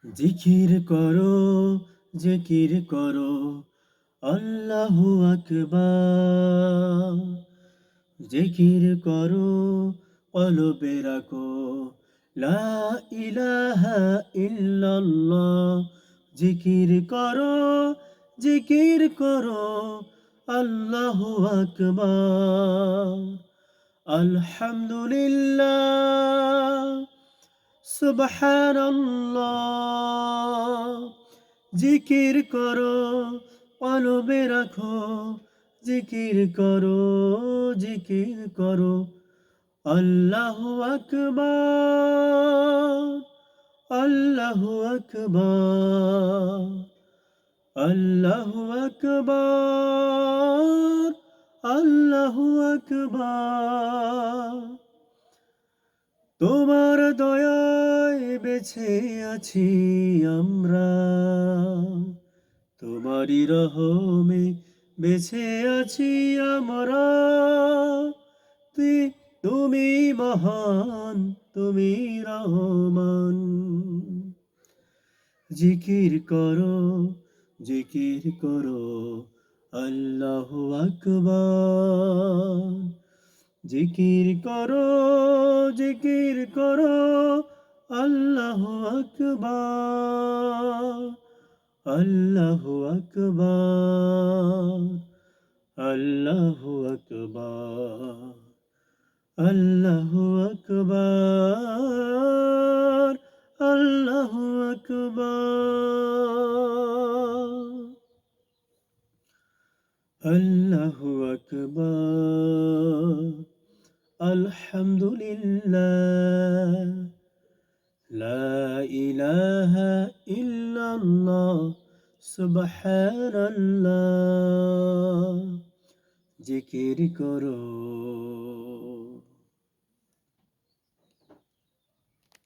জিকির করো, জিকির করো, আল্লাহু আকবার। জিকির করো, কলবে রাখো, লা ইলাহা ইল্লাল্লাহ। জিকির করো, জিকির করো, আল্লাহু আকবার। আলহামদুলিল্লাহ, সুবহানাল্লাহ। জিকির করো, কলবে রাখো, জিকির করো, জিকির করো, আল্লাহু আকবার, আল্লাহু আকবার, আল্লাহু আকবার, আল্লাহু আকবার। তোমার দয়ায় বেঁচে আছি আমরা, তোমারই রহমে বেঁচে আছি আমরা। তুমি মহান, তুমি রহমান। জিকির করো, জিকির করো, আল্লাহু আকবার। জিকির করো, জিকির করো, আল্লাহু আকবার, আল্লাহু আকবার, আল্লাহু আকবার, আল্লাহু আকবার, আল্লাহু আকবার, আল্লাহু আকবার। আলহামদুলিল্লাহ, লা ইলাহা ইল্লাল্লাহ, সুবহানাল্লাহ। জিকির করো,